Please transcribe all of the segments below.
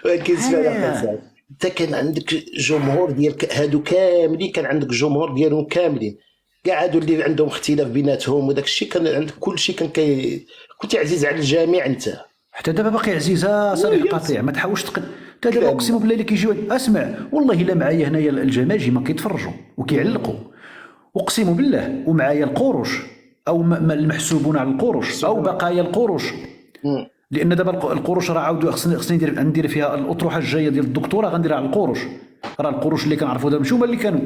ولكن اسمع يا سعد، انت كان عندك جمهور ديالك هادو كاملين، كان عندك جمهور ديالهم كاملين كاع هادو اللي عندهم اختلاف بيناتهم وداك الشيء، كان عندك كل شيء كان كنت عزيز على الجميع انت. حتى دابا باقي عزيزه صالح القطيع، ما تحاولش حتى دابا اقسم بالله اللي كيجيو اسمع والله الا معايا هنايا الجماجمه كيتفرجوا وكيعلقوا، اقسم بالله، ومعايا القروش او المحسوبون على القروش او بقايا القروش. لان دابا القروش راه عاودوا خصني ندير فيها الاطروحه الجايه ديال الدكتوراه، غنديرها على القروش. راه القروش اللي كنعرفوا دابا ماشي هما اللي كانوا.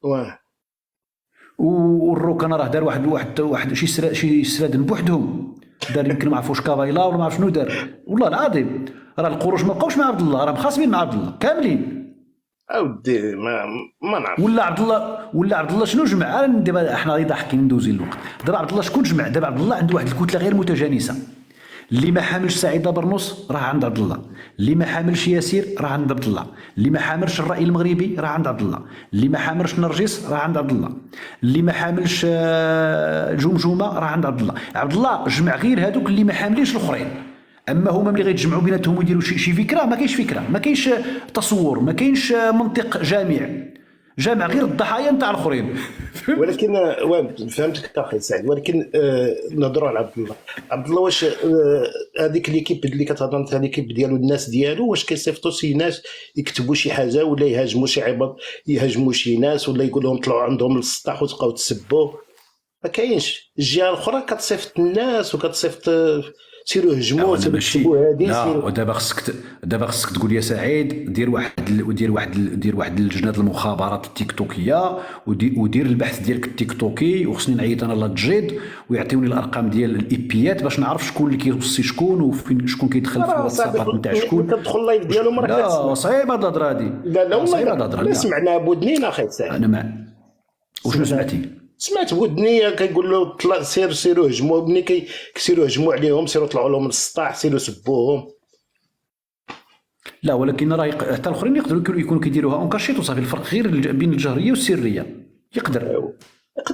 واه والروكان راه دار واحد شي سرادن بوحدهم، دار يمكن ما عرفوش كابايلا ولا ما عرف شنو دار، والله العظيم. راه القروش ما بقاوش مع عبد الله، راه مخاصمين مع عبد الله كاملين. اودي ما نعرف. ولا عبد الله شنو جمع؟ دابا احنا غير ضاحكين ندوزين الوقت. دابا عبد الله شكون جمع؟ دابا عبد الله عنده واحد الكتله غير متجانسه. اللي ما حاملش سعيده برنوس راه عند عبد الله، اللي ما حاملش ياسير راه عند عبد الله، اللي ما حاملش الراي المغربي راه عند عبد الله، اللي ما حاملش نرجس راه عند عبد الله، اللي ما حاملش جمجمه راه عند عبد الله. عبد الله جمع غير هذوك اللي ما حاملينش الاخرين. اما هما ملي غيتجمعوا بيناتهم ويديروا شي فكره، ما كاينش فكره، ما كاينش تصور، ما كاينش منطق جامع غير الضحايا نتاع الاخرين. ولكن فهمتك اخي سعد، ولكن نهضروا على عبد الله. عبد الله واش هذيك ليكيب اللي كتهضر انت، ليكيب ديالو الناس ديالو، واش كيصيفطوا شي ناس يكتبوا شي حاجه ولا يهاجموا شي عباد، يهاجموا شي ناس ولا يقول لهم طلعوا عندهم للسطح وتبقاو تسبوا؟ ما كاينش. الجهه الاخرى كتصيفط الناس وكتصيفط سيروا هجموا سيروا هادي. لا دابا خصك تقول يا سعيد دير واحد لجنه المخابرات التيك توكيه ودير البحث ديالك التيك توكي، وخصني نعيط انا للجيد ويعطيوني الارقام ديال الايبيات باش نعرف شكون اللي كيوصي شكون وفين شكون كيدخل في الواتسابات نتاع شكون. كتدخل اللايف ديالو مره لا صعيبه هاد الهضره هادي. لا والله سمعنا بودنينا اخي سعيد. انا ما وشنو سمعتي؟ سمعت بودنيا كيقول له طلع سيروا هجموا، ملي كيسيروا هجموا عليهم سيروا طلعوا لهم للسطح سيروا سبوهم. لا ولكن راه حتى الاخرين يقدروا يكونوا كيديروها اونكاشيت وصافي. الفرق غير بين الجهريه والسريه. يقدر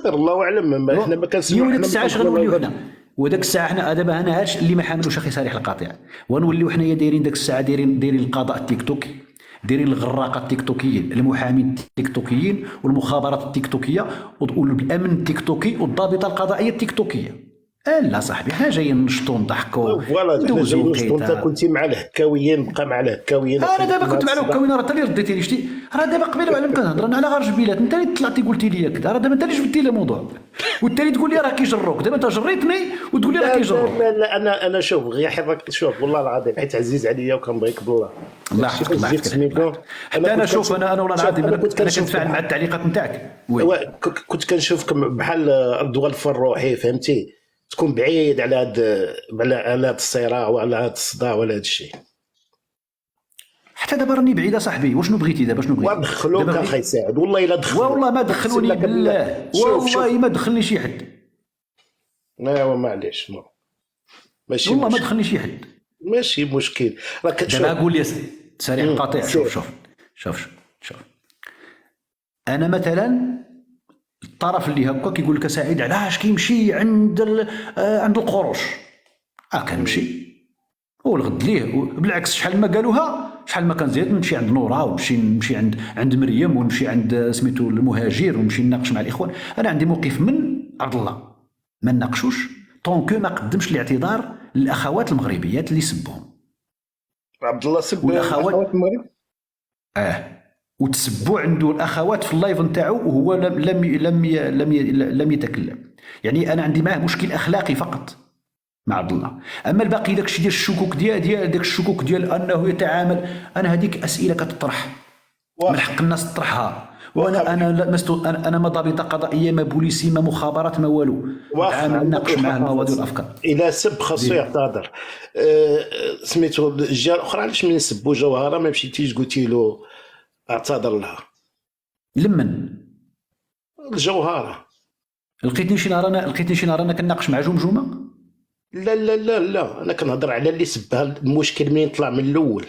الله اعلم. احنا ما كنسمعوا. وداك الساعه اش غنوليو حنا؟ وداك الساعه حنا دابا انا هادشي اللي ما حاملوش اخي صالح القاطع، ونوليو حنايا دايرين داك الساعه دايرين القضاء التيك توكي، دايرين الغراقه التيك توكيين، المحامين التيك توكيين والمخابرات التيك توكيه والامن التيك توكي والضابطه القضائيه التيك توكيه. لا صاحبي حنا جايين نشطوا نضحكوا ندوزوا. انت كنتي مع الهكاويين، بقى مع الهكاويين. انا دابا كنت مع الهكاويين، راه انت اللي رديتي لي شتي. راه دابا قبيله وعلم كنهضر انا على غير جبيلات، انت اللي طلعتي قلتي لي كذا. راه دابا انت اللي جبتي لي الموضوع وانت اللي تقول لي راه كيجروك. دابا انت جريتني وتقول لي راه كيجروك. لا انا شوف غير حفظك، شوف والله العظيم حيت عزيز عليا وكنبغيك بالله. الله يحفظك. انا شوف انا والله العظيم انا كنتفاعل مع التعليقات نتاعك. كنت كنشوفك بحال رضوان الفروحي، فهمتي، تكون بعيد على هذا الصراع وعلى هذا الصداع ولا هذا الشيء. حتى دابا راني بعيد اصاحبي. وشنو بغيتي دابا؟ شنو بغيتي؟ ودخلوك اخي سعد، والله الا دخلوك. والله ما دخلوني بالله، والله ما دخلني شي حد. ايوا معليش ماشي والله ما دخلني شي حد. ماشي مشكل. راك دابا قول لي سريع القاطع. شوف انا مثلا الطرف اللي هكا كيقول لك سعيد علاش كيمشي عند القروش. كنمشي والغد ليه. بالعكس شحال ما قالوها، شحال ما كان زيد نمشي عند نورا ونمشي عند مريم ونمشي عند سميتو المهاجر ونمشي نناقش مع الاخوان. انا عندي موقف من عبد الله ما نناقشوش طونكو ما قدمش الاعتذار للاخوات المغربيات اللي سبهم. عبد الله سب الاخوات المغرب. وتسبوا عنده الاخوات في اللايف نتاعو وهو لم يتكلم. يعني انا عندي معاه مشكل اخلاقي فقط مع عبد الله. اما الباقي داكشي ديال الشكوك ديال داك الشكوك ديال انه يتعامل، انا هذيك اسئله كتطرح من حق الناس تطرحها. وانا انا ما ضابطه قضائيه ما بوليسي ما مخابرات ما والو. نتعامل ناقش معاه المواضيع والافكار. الى سب خاصو يعتذر. سميتو الجهه الاخرى علاش من سبوا جوهره ما مشيتيش قلتي له اعتذر لها؟ لمن الجوهره لقيتني شي نهار انا كناقش مع جمجمه. لا انا كنهضر على اللي سبها. المشكل منين طلع من الاول؟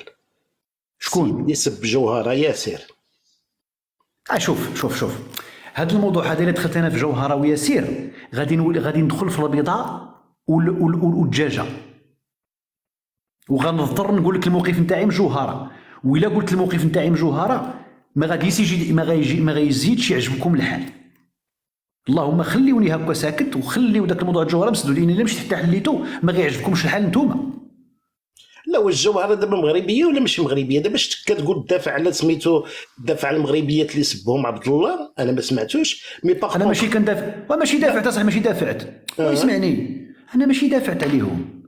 شكون اللي سب جوهره؟ ياسر. شوف هذا الموضوع هذا اللي دخلت انا في جوهره وياسير غادي ندخل في البيضاء والدجاجه. وغنضطر نقول لك الموقف نتاعي مجوهره، وإلا قلت الموقف نتاعي مجوهره ما غاديش يجي ما غيزيدش يعجبكم الحال. اللهم خليوني هكا ساكت، وخليو داك الموضوع الجوهره مسدود، لان الا مشيت حتى حليتو ما غيعجبكمش الحال نتوما. لا، واش الجوهره دابا مغربيه ولا ماشي مغربيه؟ دابا شفت كتقول تدافع على سميتو، تدافع على المغربيات اللي سبهم عبد الله، انا ما سمعتوش. مي باغ انا ماشي كندافع، وماشي دافعت اصاحبي، ماشي دافعت. اسمعني، انا ماشي دافعت عليهم،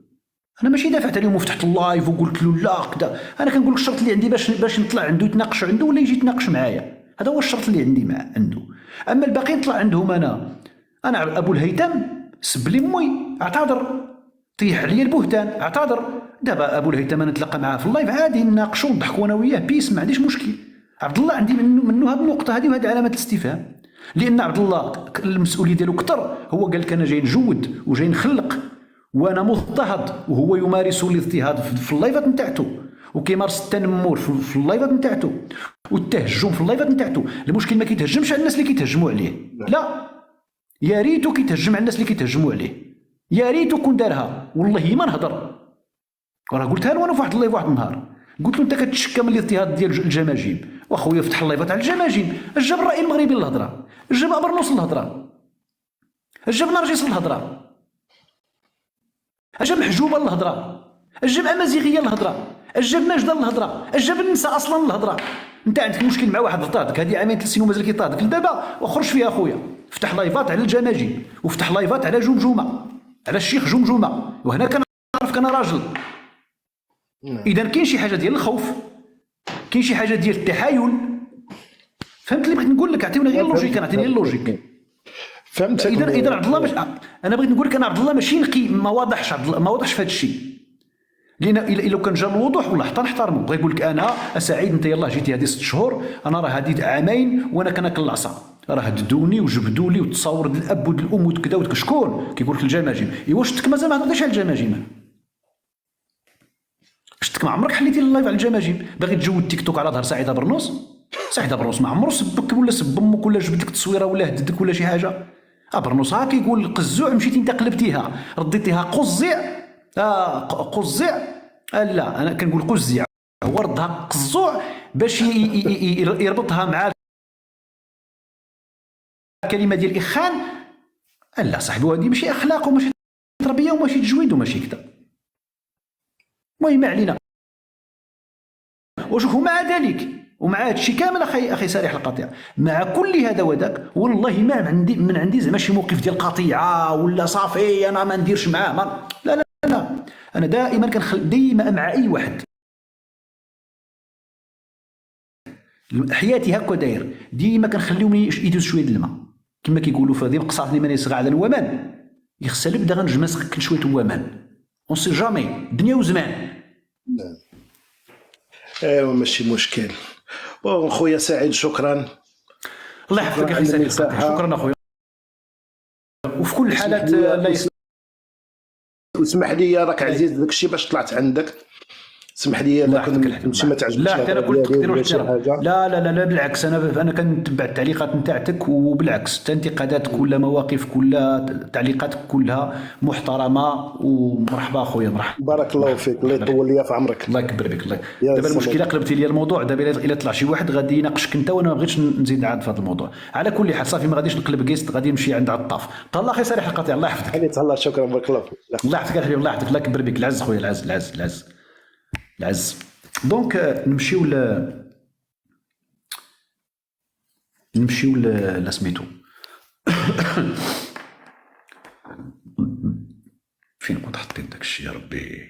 انا ماشي دافعت عليهم وفتحت اللايف وقلت له لا كذا. انا كنقول لك الشرط اللي عندي باش نطلع عنده يتناقش عنده ولا يجي يتناقش معايا، هذا هو الشرط اللي عندي مع عنده. اما الباقي نطلع عندهم انا ابو الهيثم سب لي امي، اعتذر، طيح عليا البهتان، اعتذر. دابا ابو الهيثم انا نتلاقى معاه في اللايف عادي، نناقشوا ونضحكوا انا وياه بيس، ما عنديش مشكل. عبد الله عندي منه هذه النقطه هذه وهذه علامه الاستفهام، لان عبد الله المسؤوليه ديالو كثر. هو قال لك انا جاي نجود وجاي نخلق وانا مضطهد، وهو يمارس الاضطهاد في اللايفات نتاعته، وكيمارس التنمر في اللايفات نتاعته، والتهجم في اللايفات نتاعته. المشكل ما كيتهجمش على الناس اللي كيتهجموا عليه، لا، يا ريتو كيتهجم على الناس اللي كيتهجموا عليه، يا ريتو كون دارها. والله ما نهضر، راه قلتها له انا في واحد اللايف واحد النهار، قلت له انت كتشكى من الاضطهاد ديال الجماجيم، واخويا فتح اللايفات على الجماجيم، جاب الراي المغربي للهضره، جاب ابرنوس للهضره، جاب نرجس للهضره، جاب محجوبه للهضره، جاب امازيغيه للهضره، جاب ماجده للهضره، جاب النساء اصلا للهضره. انت عندك مشكل مع واحد طاردك هذه عامين 3 سنين ومازال كيطاردك دابا، وخرج فيها اخويا، فتح لايفات على الجماجيم، وفتح لايفات على جمجمه، على الشيخ جمجمه، وهنا كنعرفك انا راجل. اذا كاين شي حاجه ديال الخوف، كاين شي حاجه ديال التحايل، فهمت اللي بغيت نقول لك؟ عطيوني غير اللوجيك، انا عطيني غير اللوجيك. فهمت. اذا عبد الله انا بغيت نقول لك انا عبد الله ماشي نقي، ما واضحش عبد الله، ما واضحش في هذا الشيء، لان الا كان جا الوضوح والله حتى نحترمه. بغا يقول لك انا سعيد انت يلاه جيتي هذه 6 شهور، انا راه هذه عامين وانا كناكل العصا، راه هددوني وجبدوا لي وتصور الاب والام وكذا وكذا. شكون كيقول لك الجماجم؟ ايوا شتك مازال ما هضرتيش على الجماجم، شتك ما عمرك حليتي اللايف على الجماجم، باغي تجود تيك توك على ظهر سعيده برنوس. سعيده برنوس ما عمرو سبك ولا سب امك ولا جبد لك تصويره ولا هددك ولا شي حاجه. برنوس ها كيقول قزوع مشيتي انت قلبتيها رديتيها قزع، قزع، لا انا كنقول قزع، هو ردها قزوع باش يربطها مع الكلمه ديال الاخان. لا صاحبي هذه ماشي اخلاق وماشي تربيه وماشي تجويد وماشي كذا. المهم ما علينا. وشوفوا مع ذلك ومع هذا الشيء كامل اخي صريح القطيع، مع كل هذا وذاك والله ما عندي من عندي زعما شي موقف ديال قطيعه ولا صافي انا ما نديرش معاه، لا لا لا، انا دائما ديما مع اي واحد حياتي هكا داير، ديما كنخليهم يدوز شويه الماء كما كيقولوا في هذه مقصات لمن يسغى على الومان يغسل بدا غنجم نسقك شويه ومان، اون سي جامي دنيا وزمان. ايوا ماشي مشكل. بون خويا سعيد شكرا. الله يحفظك اخي سعيد، شكرا اخويا. وفي كل الحالات لا اسمح لي راك عزيز داك الشيء باش طلعت عندك، اسمح لي الا كنت ما تعجبش. لا انا قلت لا لا لا لا بالعكس، انا كنتبع التعليقات نتاعتك، وبالعكس انتقاداتك ولا مواقف كلها تعليقاتك كلها محترمه، ومرحبا اخويا مرحبا. بارك الله فيك، الله يطول لي في عمرك. الله يكبر بك. الله دابا المشكله قلبتي لي الموضوع، دابا الا طلع شي واحد غادي يناقشك انت وانا ما بغيتش نزيد عاد في هذا الموضوع. على كل حال صافي ما غاديش نقلب كيست، غادي نمشي عند الطاف. طلع اخي صالح القطيع الله يحفظك. خليك تهلا. شكرا بارك الله فيك. الله يحفظك حبيبي، الله يحفظك، الله يكبر بك. العز خويا العز. دونك نمشيو ل سميتو فين كنت حطيت داك الشيء يا ربي؟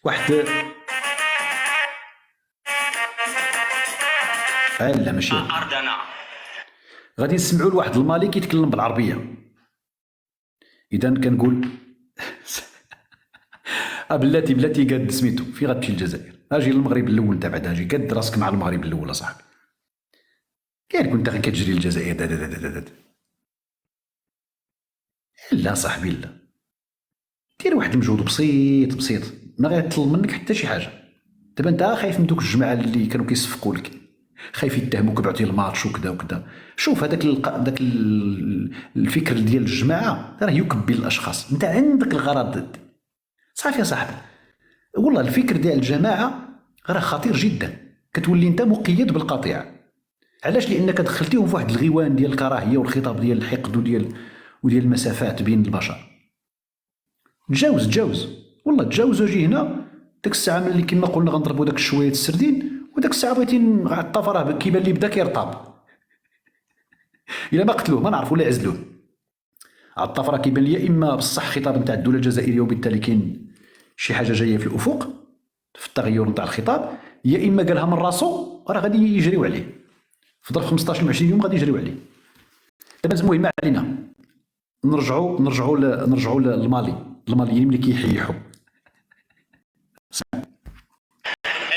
واحد لا ماشي غادي نسمعوا لواحد المالي كيتكلم بالعربيه. اذا كنقول بلاتي قاد سميتو في غتمشي للجزائر، اجي للمغرب الاول انت بعد اجي قاد راسك مع المغرب الاول اصاحبي. كاين كنت غير كتجري للجزائر لا صاحبي لا، دير واحد المجهود بسيط ما غيطلب منك حتى شي حاجه. دابا انت خايف من دوك الجماعه اللي كانوا كيصفقوا لك، خايف يتهموك بعطي الماتش وكذا وكذا. شوف هذاك الفكر ديال الجماعه راه يكبي الاشخاص. انت عندك الغرض صافي يا صاحبي. والله الفكر ديال الجماعه راه خطير جدا، كتولي انت مقيد بالقطيعه. علاش؟ لانك دخلتيهم في واحد الغيوان ديال الكراهيه والخطاب ديال الحقد وديال المسافات بين البشر. تجاوز والله تجاوز وجي هنا. ديك الساعه ملي كما قلنا غنضربوا داك شويه السردين، وداك الساعه بغيتي الطفى راه كيبان لي بدا كيرطاب. الا ما قتلوه ما نعرفوا لا عزلوه. الطفره كيبان لي اما بصح خطاب نتاع الدوله الجزائريه وبالتالي كاين شي حاجه جايه في الافق في التغير نتاع الخطاب، يا اما قالها من راسو راه غادي يجريو عليه في ظرف 15 و 20 يوم غادي يجريو عليه. دابا المهم ما علينا، نرجعوا للمالي، الماليين ملي كيحيحوا.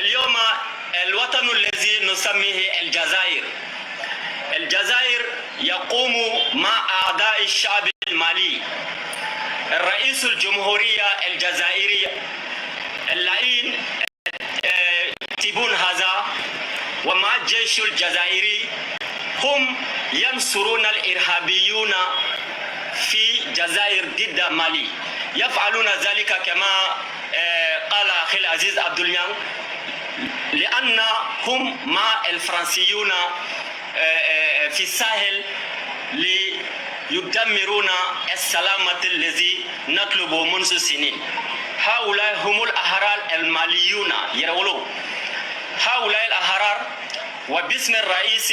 اليوم الوطن الذي نسميه الجزائر يقوم مع أعضاء الشعب المالي، الرئيس الجمهورية الجزائري اللعين تيبون هذا ومع الجيش الجزائري هم ينصرون الإرهابيون في الجزائر ضد مالي. يفعلون ذلك كما قال أخي العزيز عبد اليان، لأن هم مع الفرنسيون في الساحل ليدمرون السلامة الذي نطلبه منذ سنين. هؤلاء هم الأحرار الماليون يرولوا، هؤلاء الأحرار وباسم الرئيس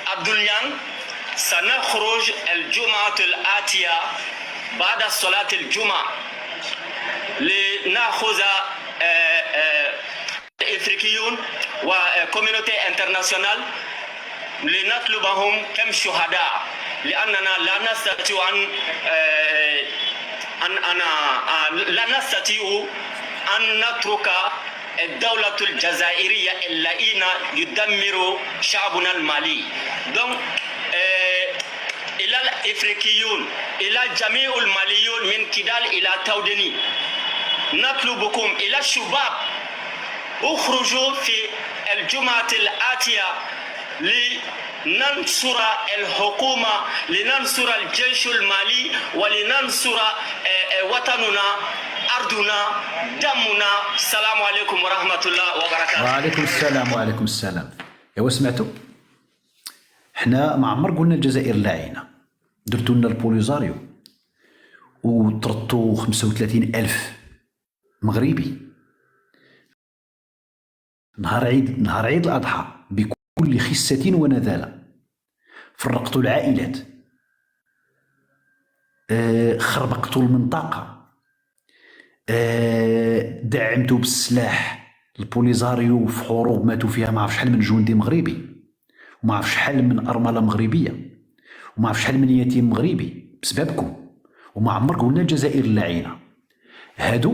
عبد اليان سنخرج الجمعة الآتية بعد صلاة الجمعة لنأخذ الإفريقيون وكوميونيتي انترناسيونال لنطلبهم كم شهداء، لأننا لا نستطيع أن نترك الدولة الجزائرية اللعينة يدمر شعبنا المالي. دونك إلى الإفريقيون، إلى جميع الماليون من كدال إلى تودني، نطلبكم إلى الشباب اخرجوا في الجمعة الآتية لننصر الحكومة، لننصر الجيش المالي، ولننصر وطننا، أرضنا، دمنا. السلام عليكم ورحمة الله وبركاته. وعليكم السلام. ايوا سمعتوا؟ حنا ما عمر قلنا الجزائر لاعينه، درتوا لنا البوليزاريو وطردتوا 35,000 مغربي. نهار عيد الأضحى بكل خسة ونذالة فرقتوا العائلات، خربقتوا المنطقة، دعمتوا بالسلاح البوليزاريو في حروب ماتوا فيها ما عرف شحال من جندي مغربي، وما عرف شحال من أرملة مغربية، وما عرف شحال من يتيم مغربي بسببكم. وما عمر قلنا الجزائر اللاعينة. هادو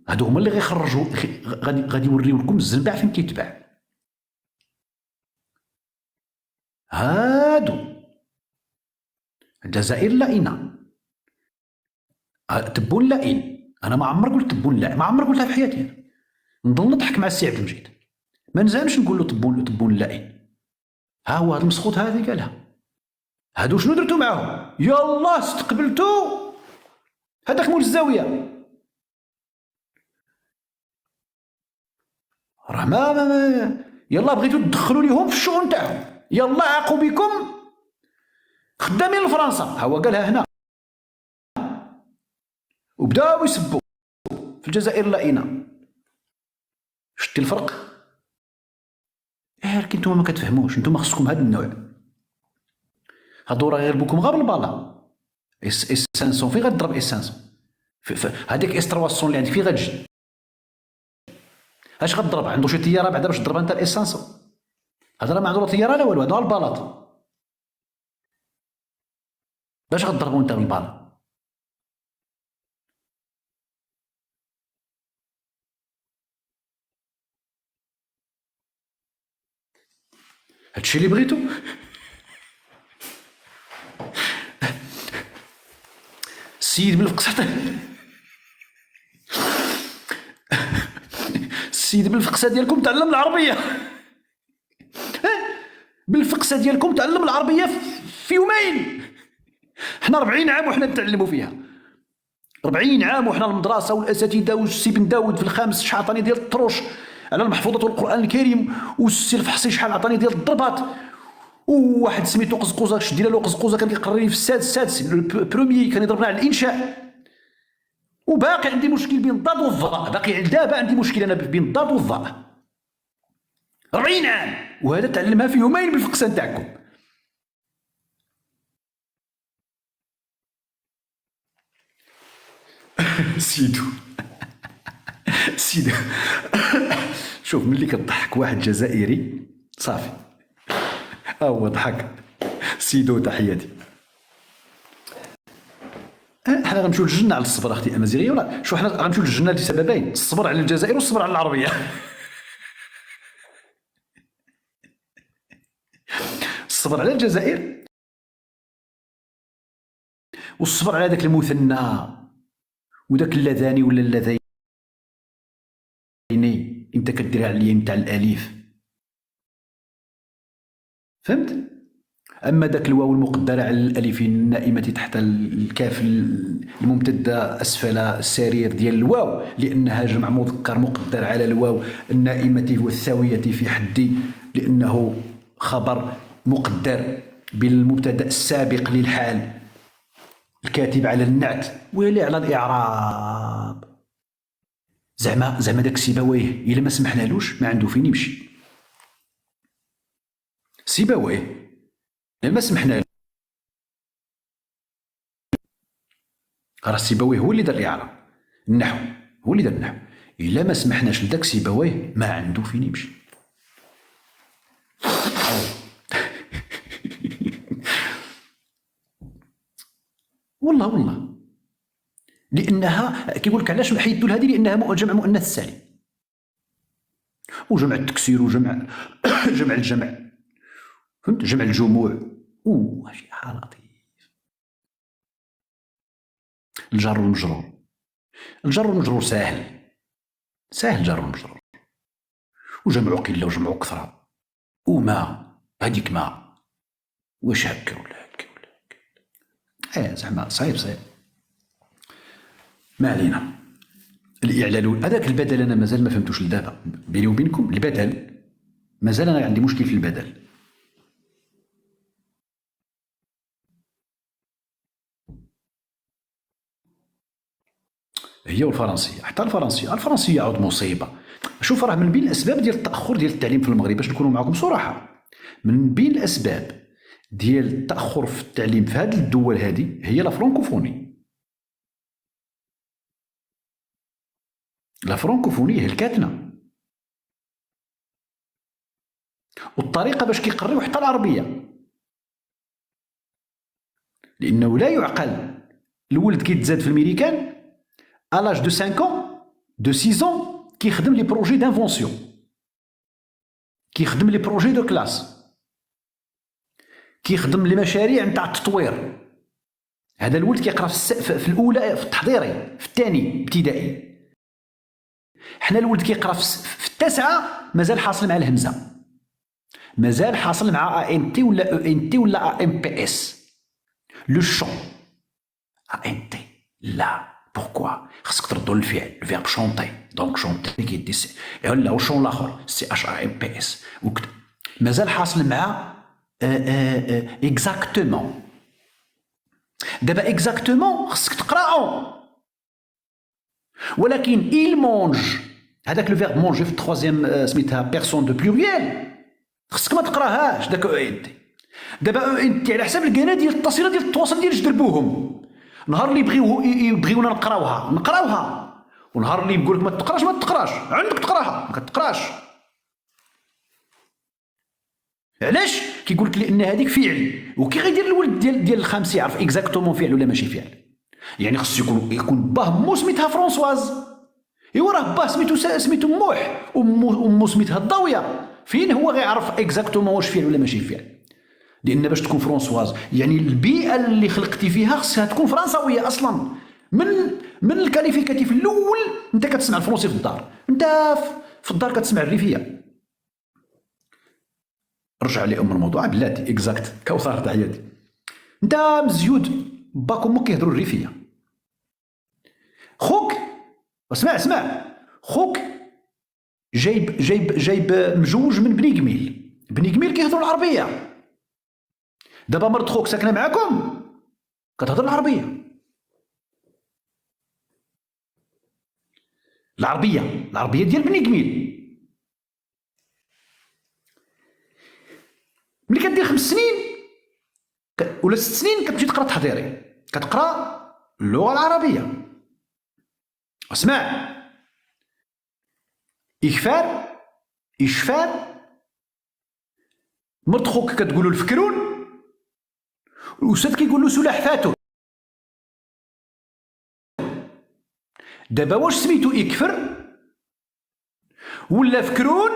هما اللي غيخرجوا، غادي يوريو لكم الزنبع فين كيتباع. هادو الجزائر لائنة، تبون لائن. انا ما عمر قلت تبون لائن، ما عمر قلتها في حياتي. نضل نضحك مع السي عبد المجيد، ما نزالش نقول له تبون لائن. ها هو هاد المسخوط هذه قالها. هادو شنو درتو معاهم؟ يلا استقبلتو هذاك مول الزاويه، راه ما يلا بغيتو تدخلوا ليهم في الشغل تاعهم، يلا عاقوا بكم خدامين لفرنسا. ها هو قالها هنا وبداو يسبوا في الجزائر لائنه. شتي الفرق؟ لكن نتوما ما كتفهموش، نتوما خصكم هاد النوع. هادو راه يغلبوكم غير بالبالا. اس 500 فين غتضرب اس 500؟ هذيك اس 300 اللي عندك فين غتجي؟ اش غتضرب؟ عنده شي طياره بعدا باش تضربها انت الاس 500؟ هذا راه ما عنده لا طياره لا والو، هذا البلاط. باش غتضربو انت بالبالا؟ هادشي اللي بغيتو؟ السيد بن الفقس حتى السيد بالفقسه ديالكم تعلم العربيه. بالفقسه ديالكم تعلم العربيه في يومين. حنا 40 عام وحنا نتعلموا فيها، 40 عام وحنا المدرسه والاساتذه والسي بن داود في الخامس شحال عطاني ديال الطروش على المحفوظات والقران الكريم، والسي الفحصي شحال عطاني ديال الضربات، وواحد سميتو قزقوزه شدينا له قزقوزه كان كيقريني في السادس البروميي كان يضربنا على الانشاء. وباقي عندي مشكل بين الضاد والظاء، باقي دابا عندي مشكل انا بين الضاد والظاء 40 عام، وهذا تعلمها في يومين بالفقسه نتاعكم. سيدو سيدو شوف ملي كتضحك واحد جزائري صافي هو ضحك. سيدو تحياتي. حنا غنمشيو للجنه على الصبر اختي امازيغيه، ولا شو حنا غنمشيو للجنه لسببين: الصبر على الجزائر والصبر على العربيه. الصبر على الجزائر والصبر على ذاك المثنى وذاك اللذاني ولا اللذين انت كديرها على اليمين تاع الالف، فهمت؟ اما ذاك الواو المقدره على الالف النائمه تحت الكاف الممتده اسفل السرير ديال الواو، لانها جمع مذكر مقدر على الواو النائمه والثاويه في حد، لانه خبر مقدر بالمبتدا السابق للحال الكاتب على النعت ويلي على الاعراب. زعما داك سيبويه الا ما سمحنالوش ما عنده فين يمشي. سيبويه الا ما سمحنا راه سيبويه هو اللي دار الاعراب، النحو هو اللي دار النحو، الا ما سمحناش لداك سيبويه ما عنده فين يمشي. والله لانها كيقول لك علاش حيدوا هذه، لانها جمع مؤنث سالم، وجمع التكسير وجمع جمع الجمع، فهمت؟ جمع الجموع شي حال لطيف. الجر والمجرور، الجر والمجرور ساهل الجر والمجرور، وجمع قله وجمع كثره، وما هذيك ما واش هكا ولا هكا ولا هكا، زعما صعيب ما علينا. الاعلال هذاك البدل انا مازال ما فهمتوش لدابا، بيني وبينكم البدل مازال انا عندي مشكل في البدل. هي والفرنسيه، حتى الفرنسيه عود مصيبه. شوف راه من بين الاسباب ديال التاخر ديال التعليم في المغرب، باش نكونوا معكم صراحه، من بين الاسباب ديال التاخر في التعليم في هذه الدول هذه هي لا فرانكوفوني. لا فرانكوفوني هي الكاتنه، والطريقه باش كيقريو حتى العربيه، لانه لا يعقل الولد كيتزاد في الميريكان à l'âge de 5 ans, de 6 ans, كيخدم لي بروجي دانفونسيون، كيخدم لي بروجي دو كلاس، كيخدم لي مشاريع نتاع التطوير. هذا الولد كيقرا في الاولى في التحضيري، في الثاني ابتدائي. حنا الولد كيقرا في التاسعه مازال حاصل مع الهمزه، مازال حاصل مع ان تي ولا او ان تي ولا ام بي اس. لو شون ان تي لا بوركوا خاصك تردوا للفعل، الفيرب شونتي، دونك شونتي كيدي سي لا وشون الاخر سي اش ا ام بي اس، مازال حاصل مع اكزاكتومون. دابا اكزاكتومون خاصك تقرا اون، ولكن il mange هذاك لو فيرب مونجي في التخوازيام سميتها بيرسون دو بلوريال خاصك ما تقراهاش داك او ان تي. دابا او ان تي على حساب الكانا ديال التصيله ديال التواصل ديال جدربوهم، نهار اللي يبغيونا نقراوها، ونهار اللي يقول لك ما تقراش ما تقراش، عندك تقراها ما كتقراش. علاش؟ كيقول لك لان هذيك فعل، وكي غيدير الولد ديال الخامس يعرف اكزاكتومون فعل ولا ماشي فعل. يعني خصو يكون باه مو سميتها فرونسواز، ايوا راه باه سميتو موح، امو سميتها الضاويه، فين هو غيعرف اكزاكتومون واش فعل ولا ماشي فعل؟ لان باش تكون فرونسواز يعني البيئه اللي خلقتي فيها خصها تكون فرنساويه اصلا. من الكاليفيكاتيف الاول انت كتسمع الفرونسي في الدار، انت في الدار كتسمع الريفيه. رجع لي الموضوع بلاتي اكزاكت كوثر تحياتي. انت مزيود باك وامك كيهضروا الريفيه، خوك اسمع خوك جايب مجوج من بني قميل. بني قميل كيهضروا العربيه. دابا مرت خوك ساكنه معاكم كتهضر العربيه. العربيه ديال بني قميل. ملي كدير 5 سنين ولا 6 سنين كتمشي تقرا تحضيري، كتقرا اللغه العربيه. اسمع، إشفار مرت خوك كتقولوا الفكرون، الأستاذ كيقول له سلاح فاتون. دابا واش سميتو إكفر ولا فكرون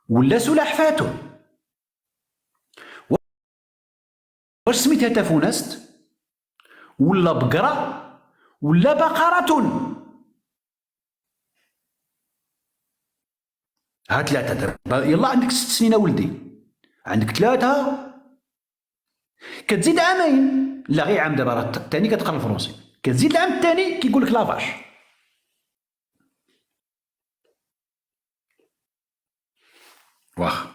ولا سلاح فاتون؟ واش سميتها تافونست ولا بقرة ولا بقرة؟ ها 3 دابا يلا عندك 6 سنين ولدي، عندك 3 كتزيد عامين، لا غير عام دابا راه الثاني كتقرا الفرنسي، كتزيد العام الثاني كيقول لك لافاش. واخا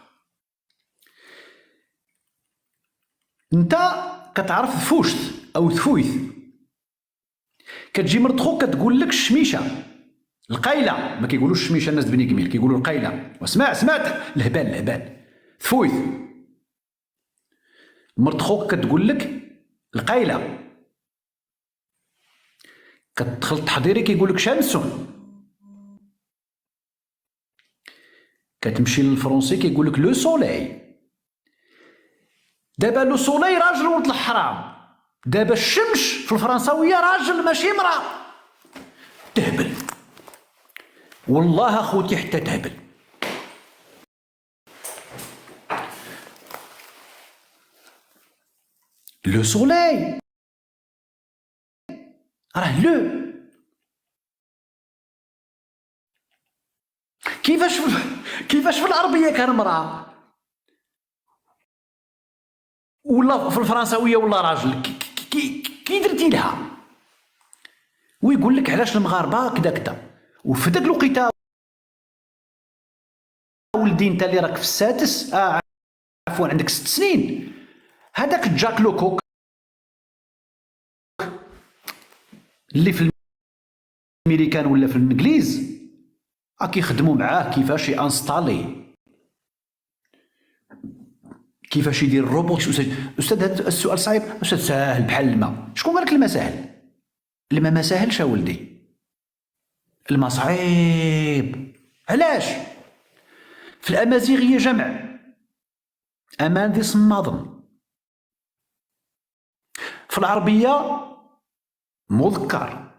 انت كتعرف ثفوشت او ثفويث، كتجي مرت خوك كتقول لك الشميشه القايله، ما كيقولوش الشميشه الناس بني قميل كيقولوا القايله. واسمع الهبال ثفويث. مرت خوك كتقول لك القايله، كتدخل التحضيري كيقول لك شانسون، كتمشي للفرنسي كيقول لك لو سولي. دابا لو سولي راجل ولد الحرام، دابا الشمس في الفرنساويه راجل ماشي امراه. تهبل والله اخوتي حتى تهبل. لو سولي راه لو. كيفاش في العربيه كان مراه ولا في الفرنساويه ولا راجل؟ كي درتي لها؟ ويقول لك علاش المغاربه كذا كذا. وفي ذاك الوقيته ولدي انت اللي راك في السادس عفوا عندك 6 سنين، هذاك جاك لوكوك اللي في الامريكان ولا في الانجليز كيخدموا معاه كيفاش يانستالي، كيفاش يدير الروبوت. استاذ هذا السؤال صعيب. استاذ ساهل بحال الماء. شكون قال لك الماء ساهل؟ الماء ما ساهلش ولدي، الماء صعيب. علاش؟ في الامازيغيه جمع، امان ذي صماضن. في العربيه مذكر،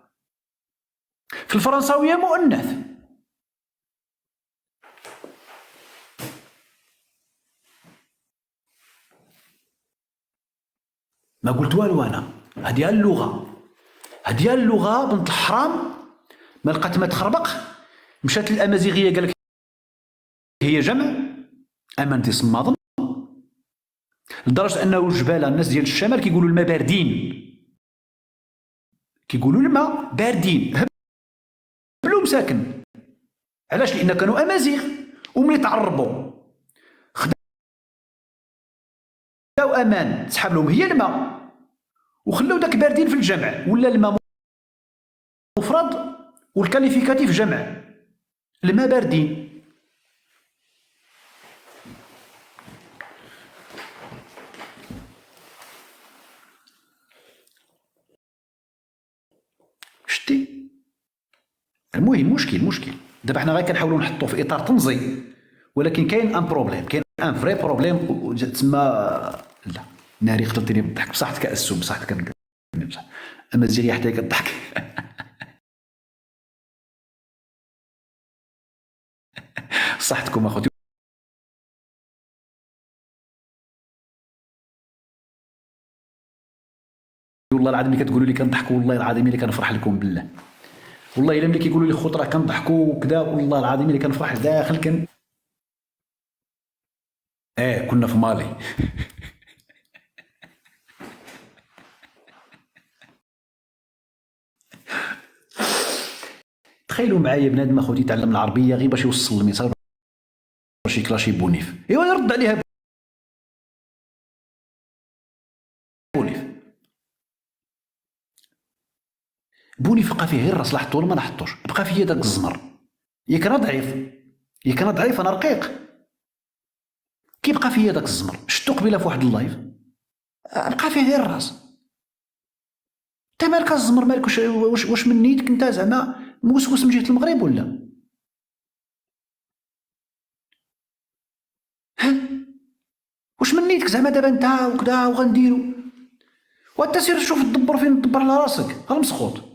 في الفرنساويه مؤنث. ما قلت والو انا. هذه اللغه بنت الحرام ما لقات ما تخربق. مشات للامازيغيه قال لك هي جمع امان تصماضن، لدرجه انه الجباله الناس ديال الشمال كيقولوا الماء باردين، كيقولوا الماء باردين. هبلوا مساكن. علاش؟ لان كانوا امازيغ وملي تعربوا خداو امان تسحب لهم هي الماء وخلاو داك باردين في الجمع، ولا الماء مفرد والكاليفيكاتيف جمع، الماء باردين. شتي؟ المهم مشكل. دابا حنا غير كنحاولوا نحطوا في اطار تنظيم، ولكن كاين ان بروبليم، كاين ان فري بروبليم تسمى. لا ناري قتلتني بالضحك. بصحتك اسو، بصحتك بصح امازيغيه حتى كضحك. صحتكم اخوتي. والله والله العظيم اللي كتقولوا لي كنضحكوا، والله العظيم اللي كنفرح لكم بالله، والله الا ملي كيقولوا لي خوت راه كنضحكوا وكذا، والله العظيم اللي كنفرح داخل كنا في مالي. تخيلوا معايا بنادم اخوتي يتعلم العربيه غير باش يوصل الميساج باش يكلاشي بونيف، ايوا يرد عليها بونيف. بونيف بقى فيه غير الراس، لا حطو ولا ما نحطوش، بقى فيه داك الزمر. ياك انا ضعيف، ياك انا ضعيف، انا رقيق، كيبقى فيا داك الزمر. شتو قبيله في واحد اللايف بقى فيه غير الراس. انت مالك الزمر مالك؟ واش من نيتك انت زعما موسوس من جهه المغرب ولا؟ ها واش من نيتك زعما دابا انت وكذا وغنديرو؟ وانت سير شوف تدبر فين تدبر على راسك المسخوط.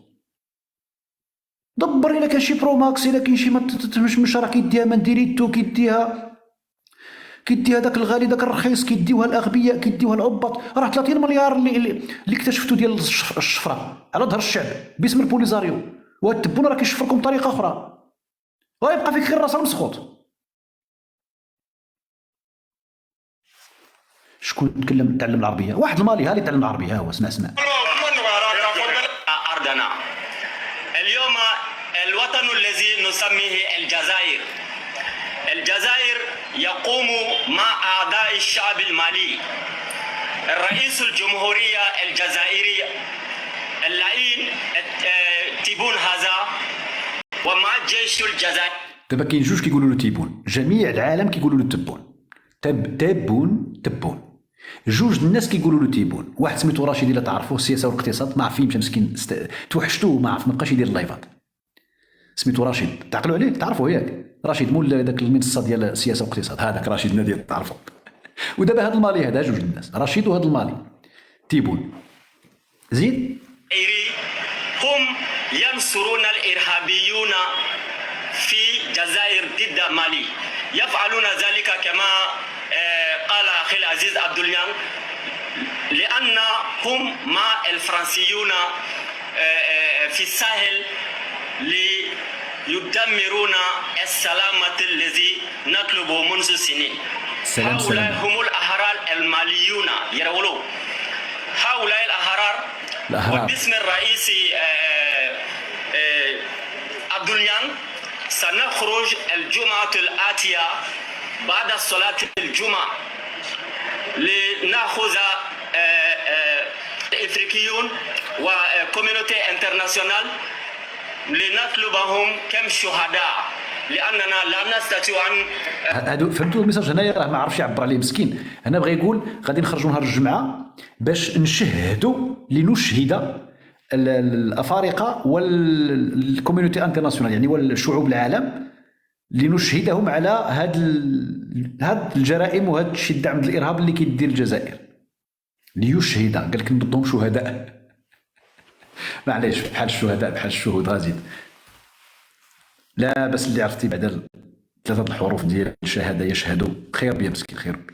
دبر الا كان شي برو ماكس، الا كاين شي مش راه كيديها مانديريتو، كيديها داك الغالي داك الرخيص، كيديوها الاغبياء، كيديوها العباط. راه 30 مليار اللي اكتشفتوا ديال الشفره على ظهر الشعب باسم البوليزاريو، وهاد التبون راه كيشفركم بطريقه اخرى، ويبقى فيك غير راس المسخوط. شكون تعلم العربيه؟ واحد المالي ها اللي تعلم العربيه، ها هو اسمع. أرضنا اليوم الوطن الذي نسميه الجزائر يقوم مع أعضاء الشعب المالي، الرئيس الجمهورية الجزائري اللعين تيبون هذا ومع الجيش الجزائري. دابا كاين جوج كيقولوا له تيبون، جميع العالم كيقولوا له تبون. تبون جوج الناس كيقولوا له تيبون. واحد سميتو رشيد، الا تعرفوه السياسه والاقتصاد، ما عرف فين مشى مسكين، توحشتوه ما عرف، ما بقاش يدير اللايفات. سميتو رشيد، تعقلوا عليه؟ تعرفوه ياك؟ رشيد مول داك المنصه ديال السياسه والاقتصاد، هذاك رشيد نادي تعرفوه. ودابا هذا المالي هذا جوج الناس، رشيد وهذا المالي تيبون. زيد هم ينصرون الارهابيون في الجزائر ضد مالي، يفعلون ذلك كما قال اخي العزيز عبد اليان، لانهم مع الفرنسيون في الساحل ليدمرون السلامة الذي نطلبه منذ سنين. هؤلاء هم الأحرار الماليون يرولوا، هؤلاء الأحرار باسم الرئيس عبد اليان سنخرج الجمعة الآتية بعد صلاة الجمعة لنأخذ الإفريقيون وكوميونيتي انترناسيونال لنطلبهم كم شهداء، لاننا لا نستطيع ان هادو فهمتوا الميساج هنايا، راه ما عرفش يعبر عليه مسكين. هنا بغى يقول غادي نخرجوا نهار الجمعه باش نشهدوا لنشهد الافارقه والكوميونيتي انترناسيونال، يعني والشعوب العالم، لنشهدهم على هاد الجرائم وهاد الشيء الدعم الارهاب اللي كيدير الجزائر. ليشهد، قال لك نضم شهداء. معليش، بحال الشهداء بحال الشهود غازيد. لا بس اللي عرفتي بعد ثلاثه الحروف ديال الشهاده يشهدوا، خير بيا مسكين، خير بي.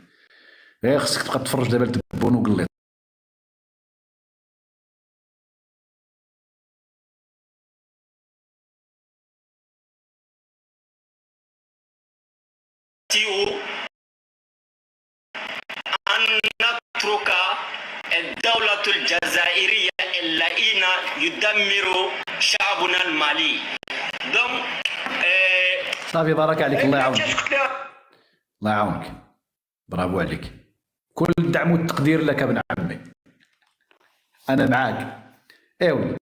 غير خصك تبقى تفرج دابا لتبون وقليط. ان نترك الدولة الجزائرية اللئيمة يدمر شعبنا المالي. صافي بارك عليك، الله يعاونك، الله يعاونك، برافو عليك. كل الدعم والتقدير لك ابن عمي، انا معاك. ايوا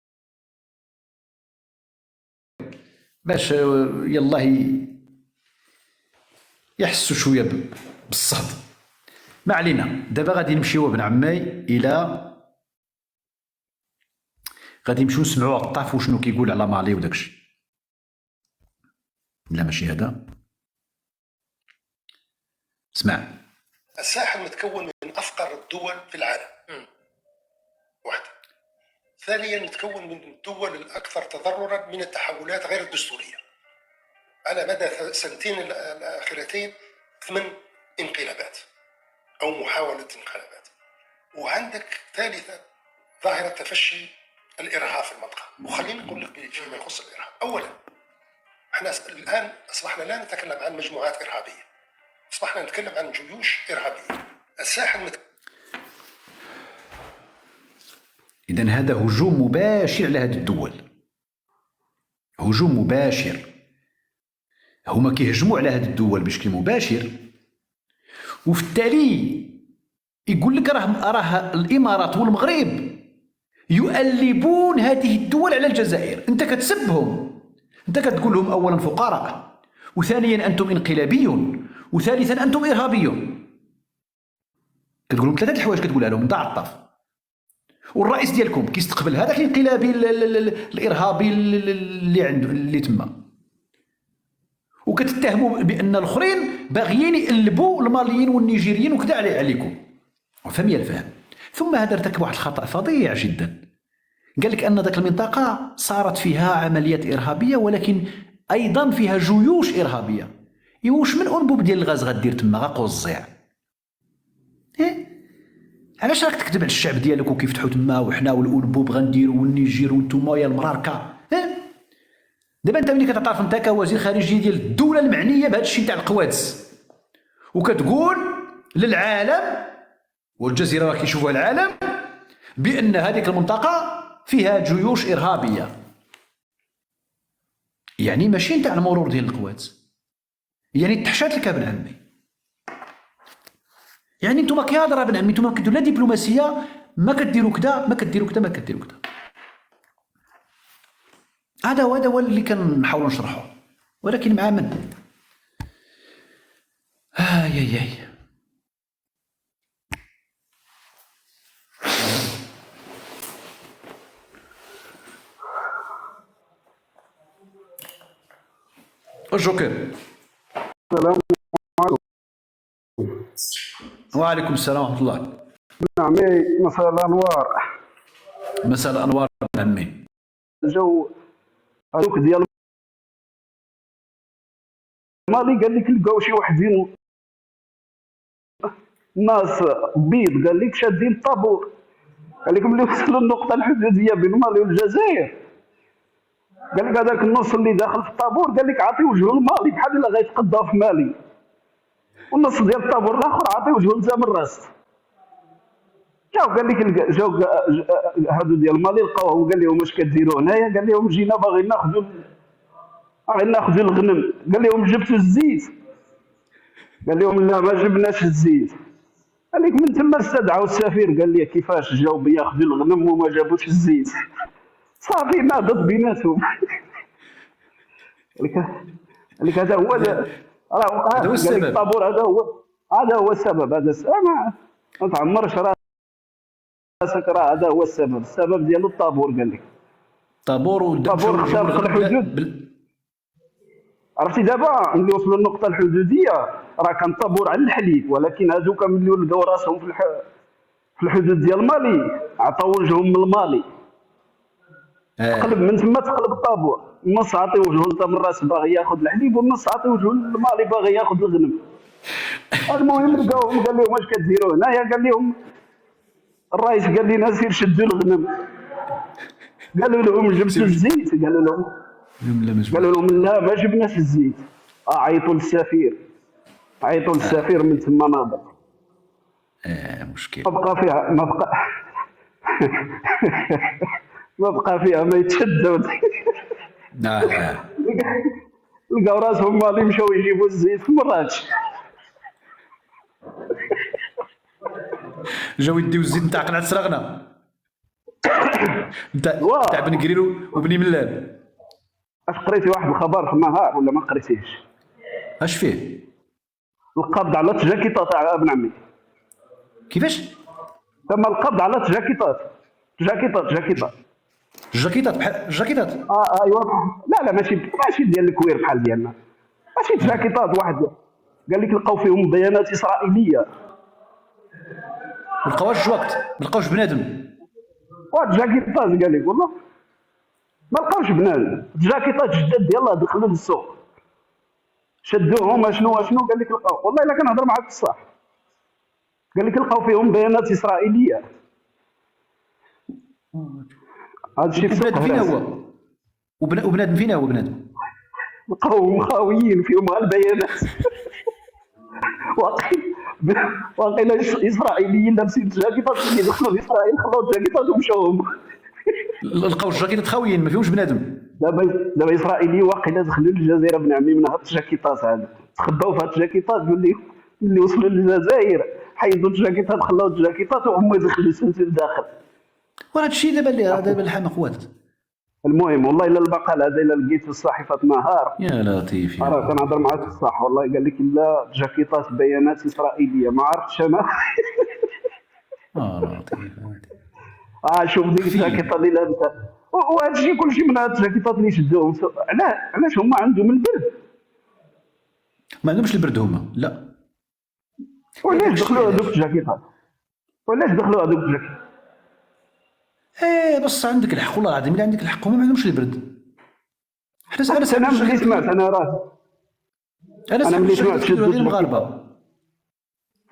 باش يلا يحسوا شويه بالصهد. ما علينا، دابا غادي نمشيو ابن عمي غادي نمشيو نسمعوا الطاف وشنو كيقول على مالي وداكشي. لا ماشي هذا، اسمع. الساحل متكون من افقر الدول في العالم، واحده. ثانيا متكون من الدول الاكثر تضررا من التحولات غير الدستوريه. على مدى السنتين الاخيرتين 8 انقلابات او محاوله انقلابات. وعندك ثالثا ظاهرة تفشي الإرهاب في المنطقة. وخليني نقول لك فيما يخص الإرهاب، أولا احنا الآن أصبحنا لا نتكلم عن مجموعات إرهابية، أصبحنا نتكلم عن جيوش إرهابية. الساحل إذن هذا هجوم مباشر على هذه الدول، هجوم مباشر. هما كيهجموا على هذه الدول بشكل مباشر، وفي التالي يقول لك راه الإمارات والمغرب يؤلبون هذه الدول على الجزائر. أنت كتسبهم، أنت كتقول لهم أولا فقراء، وثانيا أنتم انقلابيون، وثالثا أنتم إرهابيون. كتقول لهم ثلاثة الحوايج كتقولها لهم ضاع الطرف. والرئيس ديالكم كيستقبل هذاك الانقلابي الإرهابي اللي تما، وكتتهموا بأن الآخرين باغيين يقلبوا الماليين والنيجيريين وكذا عليكم. فهم الفهم. ثم هذا ارتكب واحد الخطأ فظيع جدا، قال لك أن ذاك المنطقة صارت فيها عمليات إرهابية، ولكن أيضا فيها جيوش إرهابية. واش من أنبوب ديال الغاز غدير تما؟ غاقوزيع. علاش راك تكذب على الشعب ديالك وكيفتحوا تما وحنا والأنبوب غنديروا والنيجير وانتوما يا المراركة؟ دابا انت ملي كتعترف انت كوزير خارجيه ديال الدوله المعنيه بهذا الشيء تاع القوادس، وكتقول للعالم والجزيره راه كيشوفوها العالم بان هذيك المنطقه فيها جيوش ارهابيه، يعني ماشي نتاع المرور ديال القوادس، يعني تحشات لك ابن عمي. يعني نتوما كيهضر ابن عمي، نتوما كديروا لا دبلوماسيه، ما كديروا كذا، ما كديروا كذا، ما كديروا كذا. هذا هو اللي كنحاولوا نشرحه، ولكن مع من؟ ياي الجوكر. السلام عليكم. وعليكم السلام ورحمة الله. عمي مساء الأنوار. مساء الأنوار عمي. الجو هذوك ديال مالي قال لك لقاو شي وحدين ناس بيض، قال لك شادين الطابور، قال لك ملي وصلوا النقطة الحدودية بين مالي والجزائر، قال لك هذاك النص اللي داخل في الطابور قال لك عطي وجهه لمالي بحال الا غيتقضى في مالي، والنص ديال الطابور الاخر عطي وجهه لتامراست. جاو قال لك جاو هادو ديال مالي لقاوهم، قال لهم اش كديروا هنايا؟ قال لهم جينا باغيين ناخذوا الغنم. قال لهم جبتوا الزيت؟ قال لهم لا ما جبناش الزيت. قال لك من تما استدعوا السفير، قال لي كيفاش جاو بياخذوا الغنم وما جابوش الزيت؟ صافي ناضت بيناتهم. قال لك هذا هو السبب. الطابور هذا هو السبب. هذا ما تعمرش راسك، راه هذا هو السبب ديالو الطابور. قال لك الطابور خارق الحدود. عرفتي دابا ملي وصلوا للنقطة الحدودية راه كان طابور على الحليب، ولكن هذوك ملي لقاو راسهم في الحدود ديال مالي عطاو وجههم من المالي. تقلب من تما، تقلب الطابور، النص عطي وجهه لتامراست باغي ياخذ الحليب، والنص عطي وجهه للمالي باغي ياخذ الغنم. المهم لقاوهم، قال لهم اش كديروا هنايا؟ قال لهم الرئيس قال لنا سير شدوا الغنم. قالوا لهم جبتوا الزيت؟ قالوا لهم لا ما جبناش الزيت. عيطوا للسفير، من تما ناض. مشكل. ما بقى فيها ما يتشدوا. لقاو راسهم مالي مشاو يجيبوا الزيت في مراكش. جاو يديو الزيت نتاع قلعة سراغنا نتاع بن قرير وبني ملال. اش قريتي واحد الخبر في النهار ولا ما قريتيهش؟ اش فيه؟ القبض على الجاكيطات تاع ابن عمي. كيفاش؟ تم القبض على جاكيطات بحال الجاكيطات. ايوا لا ماشي ديال الكوير بحال ديالنا، ماشي جاكيطات. واحد قال لك لقاو فيهم بيانات اسرائيليه. ما لقاوش وقت، ما لقاوش بنادم. واحد جاكيطات قال لك والله ما لقاوش بنادم، جاكيطات جداد يلاه دخلوا للسوق شدوهم. شنو قال لك لقاو؟ والله الا كنهضر معاك الصح. قال لك لقاو فيهم بيانات اسرائيليه. هذا الشيء في سوق وبنادم فين هراس. هو؟ وبنادم فين هو بنادم؟ القوم خاويين فيهم غير البيانات. واقيلا اسرائيليين لابسين جاكيطات اللي دخلوا لاسرائيل خلاو الجاكيطات ومشاو. لقاو الجاكيطات خاويين ما فيهمش بنادم. دابا اسرائيليين واقيلا دخلوا للجزائر بن عمي من هاد الجاكيطات هذا، تخباو في هاد الجاكيطات ملي وصلوا للجزائر حيدوا الجاكيطات خلاو الجاكيطات وهما دخلوا سلسل داخل. وهذا الشيء دابا الحمق وات. المهم والله الا المقال هذا الا لقيت في صحيفه نهار يا لطيف راه كنهضر معاك الصح والله قال لك لا جاكيطات بيانات اسرائيليه ما عرفتش انا. لطيف. شوف ديك الجاكيطه اللي لابسه وهذا الشيء كلشي من هاد الجاكيطات اللي شدوهم. علاش هما عندهم البرد؟ ما عندهمش البرد هما لا. وعلاش دخلوا هذوك الجاكيطات؟ بس عندك الحق والله العظيم، اللي عندك الحق هما ما عندهمش البرد. انا ملي سمعت انا راه انا ملي سمعت شدوا المغاربه.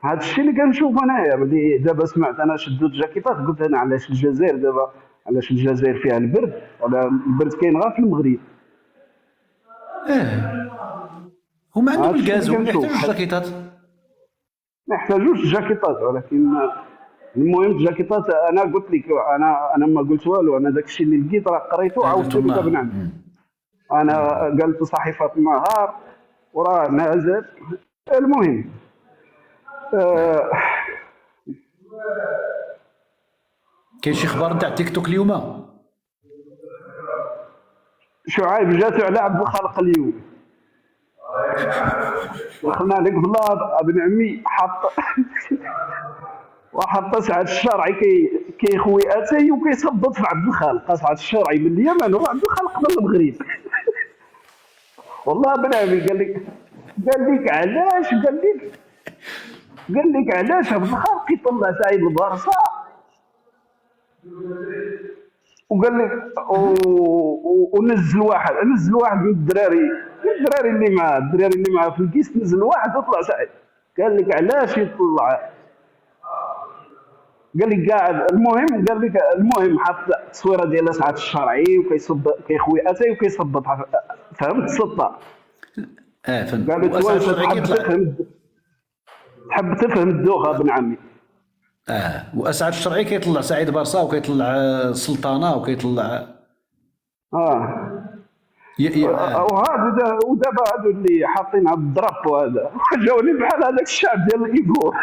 هذا الشيء اللي كنشوف انايا ملي دابا سمعت انا شدوا الجاكيطات قلت انا علاش الجزائر دابا، علاش الجزائر فيها البرد؟ ولا البرد كاين غير في المغرب. هما عندهم هذا الشيء الغاز اللي وما كنشوف. يحتاجوش الجاكيطات. ما يحتاجوش الجاكيطات ولكن المهم الجاكيطات انا قلت لك انا ما قلت والو، انا داك الشيء اللي لقيت راه قريته عاودت لك بنعم. انا قالت صحيفه النهار وراه نازل. المهم كاين شي اخبار نتاع تيك توك اليوم؟ شعيب جاتو على عبد الخالق اليوم. دخلنا عليك بالله ابن عمي وحط سعد الشرعي كيخوي اتاي وكيصبط في عبد الخالق. سعد الشرعي من اليمن وعبد الخالق من المغرب. والله ابن عمي قال لك علاش عبد الخالق يطلع سعيد البارصه وقال لك ونزل واحد من الدراري اللي معاه في الكيس، نزل واحد وطلع سعيد. قال لك علاش يطلع؟ قال لك قاعد. المهم حط التصويره ديال سعد الشرعي كيخوي اتاي وكيصبط. فهمت السلطه؟ فهمت. قال له تحب تفهم الدوخه ابن عمي. واسعد الشرعي كيطلع سعيد بارصا وكيطلع سلطانه وكيطلع ودابا هادو اللي حاطين على الضرب وهذا جاوني بحال هذاك الشعب ديال الايغور.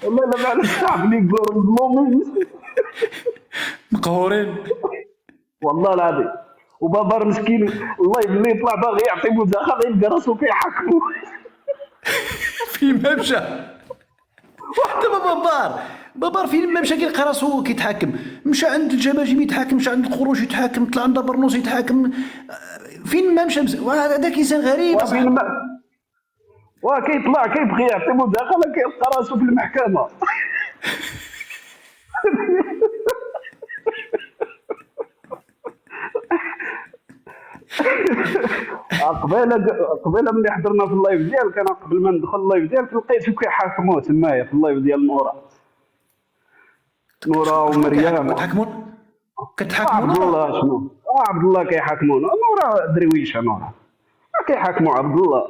والله لا على الشعب الايغور مظلومين مقهورين والله العظيم. وبابار مسكين والله اللي يطلع باغي يعطي مداخله يلقى راسو كيحكمو. فين ما مشى دابا بابار فين ما مشى كيلقى راسو كيتحاكم. مشى عند الجماجم يتحاكم، مشى عند القروش يتحاكم، طلع عند برنوس يتحاكم. فين ما مشى هذاك انسان غريب. كيطلع كيبغي يعطي مداخله كيلقى راسو في المحكمه. قبيله ملي حضرنا في اللايف ديالك، انا قبل ما ندخل اللايف ديالك لقيتو كيحاكموه تمايا في اللايف ديال نورا ومريم. كتحاكموا عبد الله شنو؟ عبد الله كيحاكمونا. نورا درويشه نورا كيحاكموا عبد الله.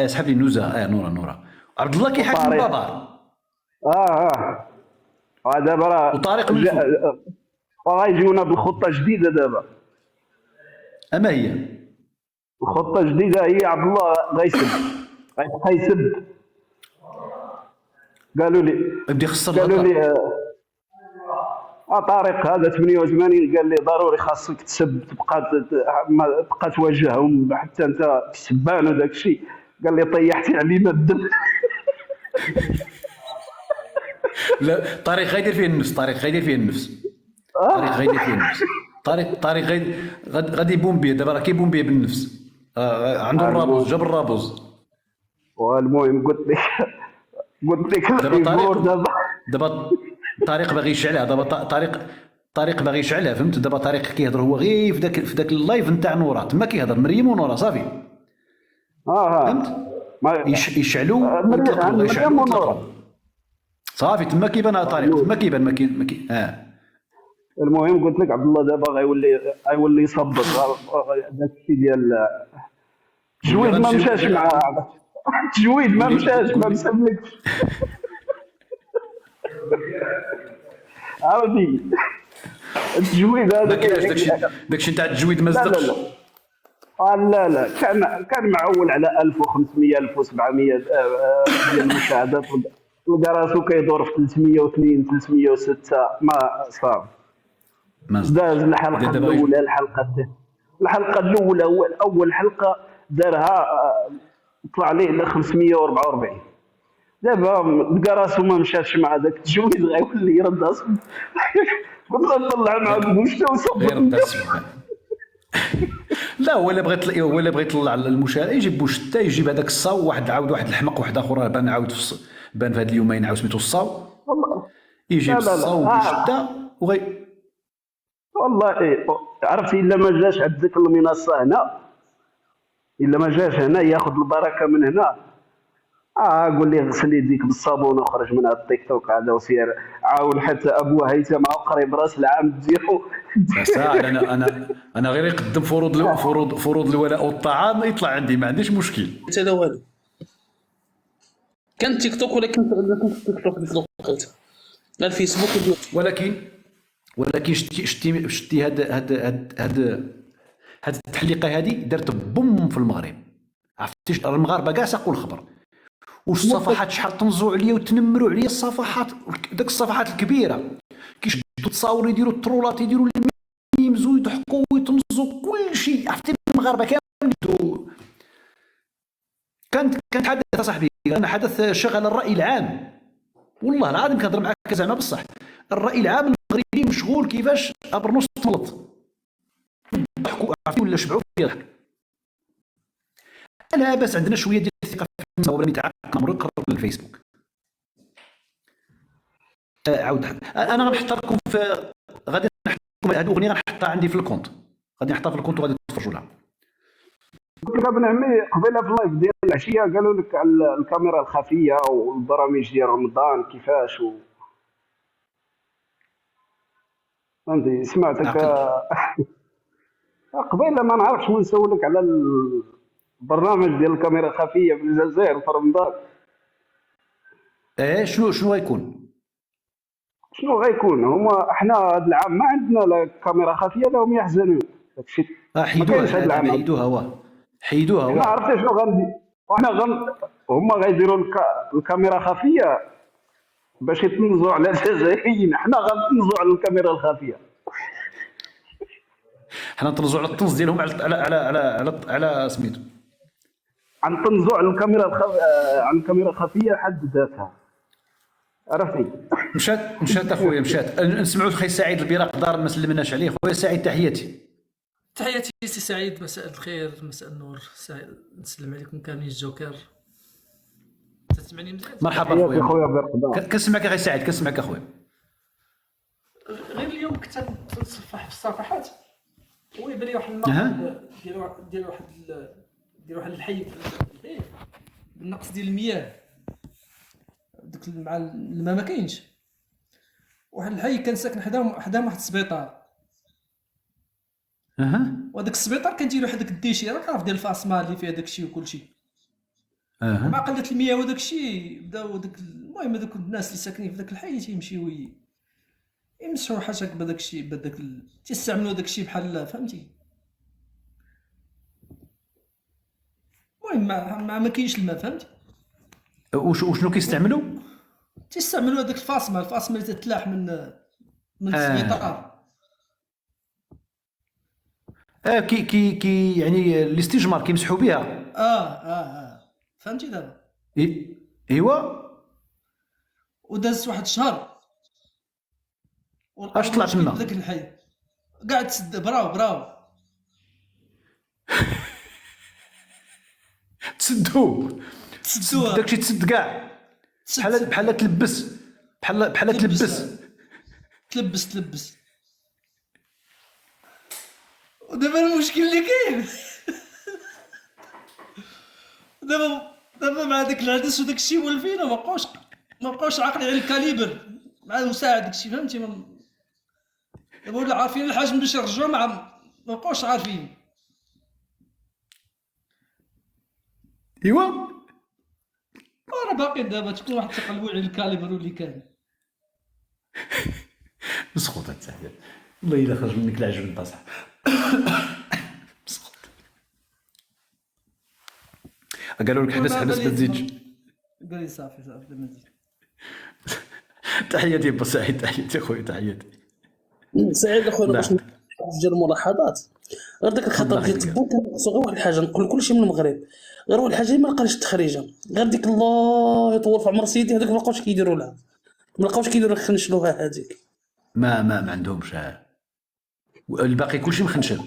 سحب لي النوزه. نورا عبد الله كيحاكم بابار. دابا راه وطارق غايجيونا بالخطه جديده دابا. اما هي الخطه جديده هي عبد الله غيسب. قالوا لي طارق هذا 88 قال لي ضروري خاصك تسب، تبقى تواجههم حتى انت تسبان وداك الشيء. قال لي طيحتي علينا الدم. لا طارق غيدير فيه النفس. طارق غادي يبومبيه دابا. راه كيبومبيه بالنفس. عنده الرابوز، جاب الرابوز. والمهم قلت لك دابا طارق باغي يشعلها. دابا طارق باغي يشعلها، فهمت؟ دابا طارق كيهضر هو غير في ذاك اللايف نتاع نورا تما كيهضر مريم ونورا صافي. فهمت؟ ما يشعلوا مريم ويطلقوا، يشعلوا مريم ويطلقوا. ونور. صافي تما كيبان طريق، تما كيبان ما كاين. المهم قلت لك عبد الله دابا غيولي يصبر داك الشيء ديال التجويد ما مشاش مع التجويد ما مشاش ما مسلكش عرفتي التجويد ما هذا كاينش داكشي نتاع التجويد ما لا لا صدقش. لا كان معول على 1500 1700 ديال المشاهدات، لقى راسو كيدور في 302 306 ما صافي. ما صدقش. داز الحلقه دابا الاولى الحلقه الاولى اول حلقه دارها طلع ليه ل 544. دابا لقى راسو ما مشاش مع داك التجويد غيولي يرد اصلا. قلت له نطلع معاك بوشته غير وصبر. لا ولا بغى يطلع المشاهد يجيب بوشتا، يجيب هذاك الصاو واحد عاود واحد الحمق واحد اخر بان عاود بان في هاد اليومين عاود سميتو الصاو، يجيب الصاو بوشتا والله عرفتي الا ما جاش عند ديك المنصه هنا، الا ما جاش هنا ياخذ البركه من هنا، قول لي غسل يديك بالصابون وخرج من هاد التيك توك هذا وسير عاود حتى ابو هيثم قريب راس العام ديالو. انا غير يقدم فروض الولاء والطعام يطلع عندي، ما عنديش مشكل. حتى لا والو. كان تيك توك ولكن تيك توك ديك الوقت لا الفيسبوك ولكن شتي هاد التحليقه هذه دارت بوم في المغرب، عرفتي المغاربه كاع ساقوا الخبر، والصفحات شحال تنزوا عليا وتنمروا عليا الصفحات، داك الصفحات الكبيره كيشدوا تصاور يديروا الترولات يديروا الميمز ويضحكوا ويتنزوا كل شيء، عرفتي المغاربه كامل. كانت حدث صاحبي، كان حدث شغل الراي العام، والله العظيم كنهضر معاك زعما بصح الراي العام المغربي مشغول كيفاش ابرنوس تملط، ضحكوا عرفتي ولا شبعوا فيها الضحك. انا بس عندنا شويه ديال الثقه في الناس ولا نتعاقد امر يقرب للفيسبوك. عاود انا غنحط لكم في غادي نحط لكم هذه الاغنيه غنحطها عندي في الكونت، غادي نحطها في الكونت وغادي تفرجوا لها. قلت لك ابن عمي قبيله في اللايف ديال العشيه قالوا لك على الكاميرا الخفيه والبرامج ديال رمضان كيفاش فهمتي سمعتك قبيله ما نعرفش من نسولك على البرنامج ديال الكاميرا الخفيه في الجزائر في رمضان. شنو غيكون؟ شنو غيكون؟ هما احنا هذا العام ما عندنا لا كاميرا خفيه لهم يحزنون داكشي. حيدوها انا عرفتي شنو غندير وانا هما غيديروا الكاميرا خفيه باش يتنزوا على الجزائريين، حنا غنتنزوا على الكاميرا الخفيه. حنا نتنزوا على الطنز ديالهم على سميتو، غنتنزوا على الكاميرا الخفيه حد ذاتها، عرفتي. مشات اخويا مشات. نسمعوا خي سعيد البراق دار ما سلمناش عليه. خويا سعيد تحياتي. تحياتي سي سعيد، مساء الخير مساء النور، نسلم عليكم كاملين الجوكر. تسمعني مزيان؟ مرحبا خويا برق. كنسمعك اخي سعيد، كنسمعك اخويا. غير اليوم كنت نتصفح في الصفحات ويبان لي واحد المقال ديال واحد الحي بالنقص ديال المياه، داك مع الماء ما كاينش. واحد الحي كان ساكن حداهم واحد السبيطار، وهذاك السبيطار كنديروا واحد داك الديشي راك عارف ديال الفاسما اللي فيها داك الشيء وكل شيء. مع قله المياه وداك الشيء بداو المهم هذوك الناس اللي ساكنين في ذاك الحي تيمشيو يمسحوا حاجه بداك الشيء تيستعملوا داك الشيء بحال فهمتي. المهم ما كاينش الماء فهمتي. وشنو كيستعملوا؟ تيستعملوا هذاك الفاسما اللي تتلاح من السبيطار. كي يعني الاستجمار كيمسحوا بها. فهمتي دابا. ايوا. وداز واحد الشهر اش طلع تما ذاك الحي قاعد تسد. براو تسدوا داكشي تسد كاع بحال تلبس بحال تلبس. ودابا المشكل اللي كاين دابا مع داك العدس وداك الشيء والفينا ما بقاوش عاقلين على الكاليبر مع المساعد داك الشيء فهمتي. دابا ولا عارفين الحجم باش يرجعوا ما بقاوش عارفين. ايوا راه باقي دابا تكون واحد تقلبوا على الكاليبر اللي كان مسخوط التحيات والله الا خرج منك العجب انت صح. مسخوط قالوا لك حبس ما تزيدش. قال لي صافي ما تزيد. تحياتي با سعيد، تحياتي خويا، تحياتي سعيد اخويا. باش ندير الملاحظات غير داك الخطاب ديال التبون كنقصو غير واحد الحاجه، نقول كلشي من المغرب غير واحد الحاجه اللي ما لقاش التخريجه، غير ديك الله يطول في عمر سيدي هذوك ما لقاوش كيديروا لها، ما لقاوش كيديروا خنشلوها هذيك ما عندهمش الباقي كلشي مخنشل،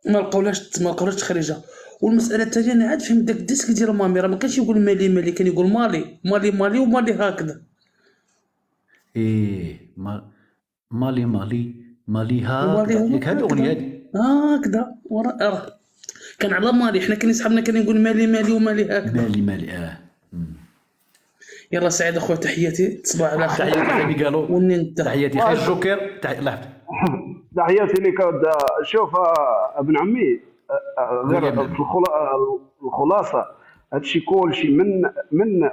ما لقاولهاش تخريجه. والمساله الثانيه انا عاد فهمت داك الديسك ديال مامي راه ما كانش يقول مالي كان يقول مالي ومالي هكذا. ايه مالي هاك هاد الاغنيه هادي هكذا وراه كان على مالي، حنا كان يسحبنا كان يقول مالي ومالي هكذا. مالي يلا سعيد اخويا، تحياتي تصبح على خير. تحياتي حبيبي قالوا وننت تحياتي خير الجوكر لاحظ تحياتي لك. شوف ابن عمي، غير في الخلاصه هادشي كلشي من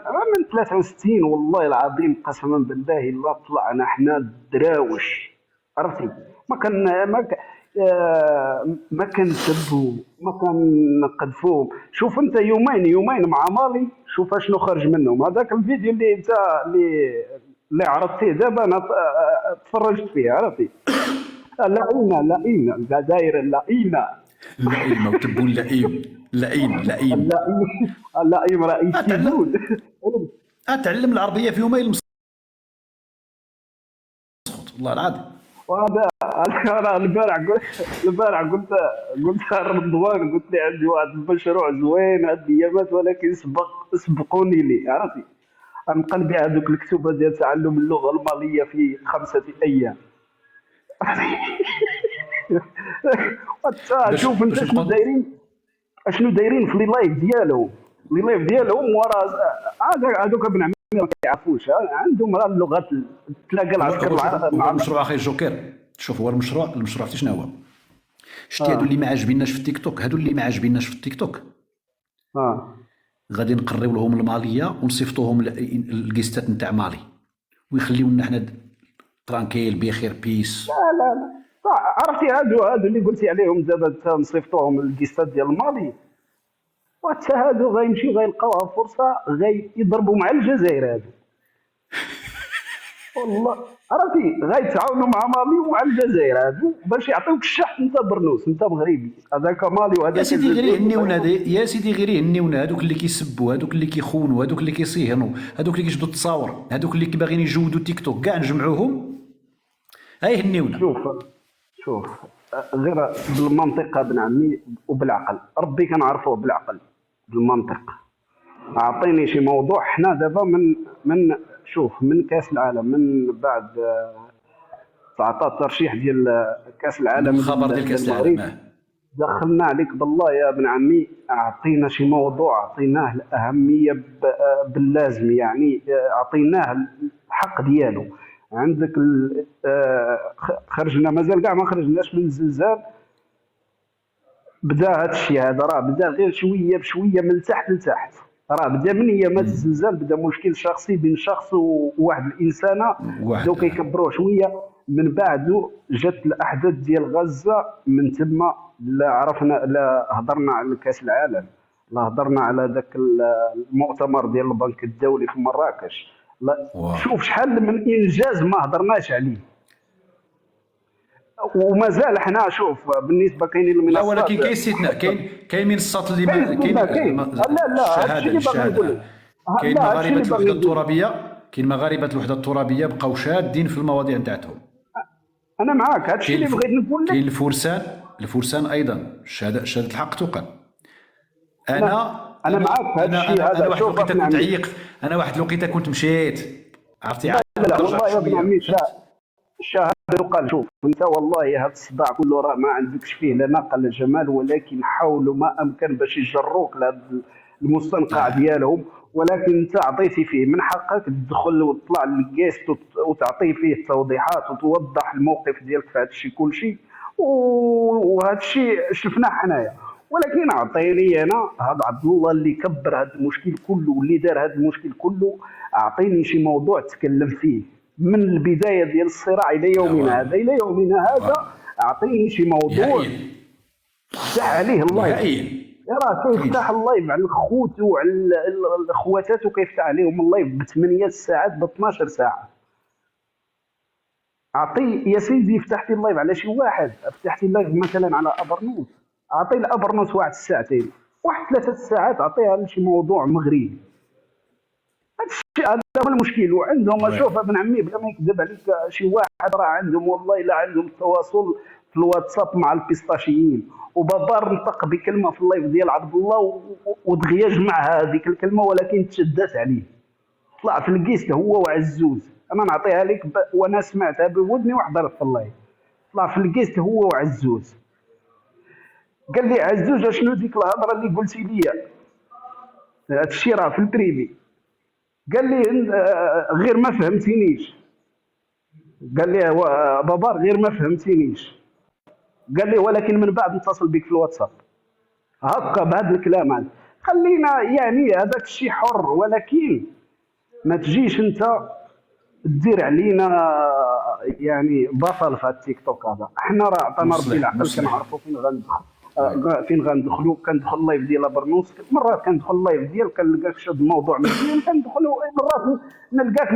63 والله العظيم قسما بالله الا طلعنا حنا دراوش، عرفتي. ما كنسبوا ما كنقذفوهم. شوف انت يومين مع مالي، شوف اشنو خرج منهم. هذاك الفيديو اللي انت اللي عرضتيه دابا انا تفرجت فيه، عرفتي. لئيمه الجزائر لئيمه وتبون لئيم رئيس اتعلم العربيه في يومين مسخوط والله العظيم. وهذا انا البارح قلت رضوان، قلت لي عندي واحد المشروع زوين هاد الايامات ولكن سبقوني لي، عرفتي. نقلبي هذوك الكتوبه ديال تعلم اللغه الماليه في 5 أيام. شوف انت شنو دايرين في لي لايف ديالهم ورا هذوك ابن عمي ما كيعرفوش عندهم اللغات تلاقى العسكر مع المشروع اخي الجوكر. شوف هو المشروع عرفتي شنو هو؟ شتي هادو اللي ما عاجبيناش في التيك توك، غادي نقريو لهم الماليه ونصيفطوهم الكيستات نتاع مالي ويخليونا حنا ترانكيل بخير بيس. لا عرفتي هادو اللي قلتي عليهم دابا نصيفطوهم الكيستات ديال مالي، وحتى هادو غيمشيو غيلقاوها فرصه غيضربوا مع الجزائر هادو. والله عرفتي غيتعاونوا مع مالي ومع الجزائر هادو باش يعطيوك الشحط. انت برنوس انت مغربي، هذاك مالي وهذاك يا سيدي غير يهنيونا هادوك اللي كيسبوا، هادوك اللي كيخونوا، هادوك اللي كيصيهنوا، هادوك اللي كيجبدوا التصاور، هادوك اللي باغيين يجودوا تيك توك، كاع نجمعوهم هاي يهنيونا. شوف غير بالمنطق ابن عمي وبالعقل، ربي كنعرفوه بالعقل بالمنطق. اعطيني شي موضوع. حنا دابا من كاس العالم، من بعد تعطى الترشيح ديال كاس العالم، الخبر ديال كاس العالم دخلنا عليك بالله يا ابن عمي. اعطينا شي موضوع، اعطيناه الاهميه باللازم، يعني اعطيناه الحق ديالو. عندك خرجنا مازال كاع ما خرجناش من الزلزال، بدا هذا الشيء هذا راه بدا غير شويه بشويه من تحت لتحت. راه بدا من ايامات الزلزال، بدا مشكل شخصي بين شخص وواحد الانسانه، بداو كيكبروه شويه. من بعد جات الاحداث ديال غزه، من تما لا عرفنا لا هضرنا على كاس العالم، لا هضرنا على ذاك المؤتمر ديال البنك الدولي في مراكش. لا شوف شحال من انجاز ما هضرناش عليه، ومازال حنا شوف بالنسبه كاينين المنصات. لا ولكن كاين استثناء، كاين منصات اللي كاين الشهاده. كاين مغاربه الوحده الترابيه بقاو شادين في المواضيع نتاعتهم. انا معاك، هذا الشيء اللي بغيت نقول لك. كاين الفرسان ايضا شهاده الحق تقن. انا معاك في هذا الشيء هذا. واحد الوقيته كنت عيق، انا واحد الوقيته كنت مشيت، عرفتي. لا والله يا ابن عمي الشهاده يقال. شوف انت والله هذا الصداع كله راه ما عندكش فيه لا نقل لا جمال، ولكن حاولوا ما امكن باش يجروك المستنقع ديالهم، ولكن انت عطيتي فيه من حقك تدخل وتطلع للكيست وتعطي فيه التوضيحات وتوضح الموقف ديالك في هذا الشيء كلشي، وهذا الشيء شفناه حنايا. ولكن اعطيني انا هذا عبد الله اللي كبر هذا المشكل كله واللي دار هذا المشكل كله، اعطيني شي موضوع تكلم فيه من البدايه ديال الصراع الى يومنا هذا، الى يومنا هذا اعطيني شي موضوع فتح عليه اللايف. راه كيفتح اللايف على الخوت وعلى الاخواتات وكيفتح عليهم اللايف ب 8 ساعات ب 12 ساعه. اعطي يا سيدي فتحتي اللايف على شي واحد، فتحتي اللايف مثلا على ابرنوس، اعطي الابرنوس واحد الساعتين، واحد 3 ساعات اعطيها لشي موضوع مغربي. هذا الشيء هذا هو المشكل. وعندهم شوف ابن عمي بلا ما يكذب عليك شي واحد راه عندهم والله الا عندهم التواصل في الواتساب مع البيستاشيين، وبابار نطق بكلمه في اللايف ديال عبد الله ودغيا جمع هذيك الكلمه ولكن تشدات عليه، طلع في الكيست هو وعزوز. انا نعطيها لك وانا سمعتها بودني وحضرت في اللايف. طلع في الكيست هو وعزوز، قال لي عزوز اشنو ديك الهضره اللي قلتي لي؟ هذا الشيء راه في البريفي. قال لي غير ما فهمتينيش. قال لي بابار غير ما فهمتينيش. قال لي ولكن من بعد نتصل بك في الواتساب. هكا بهذا الكلام هذا. خلينا يعني هذاك الشيء حر، ولكن ما تجيش انت تدير علينا يعني بطل في التيك توك هذا. احنا راه عطانا ربي العقل كنعرفوا فين غندخل، فين غندخلوا. كندخل اللايف ديال برنوس، مرات كندخل اللايف ديالك كنلقاك شاد الموضوع مزيان، كندخلوا مرات نلقاك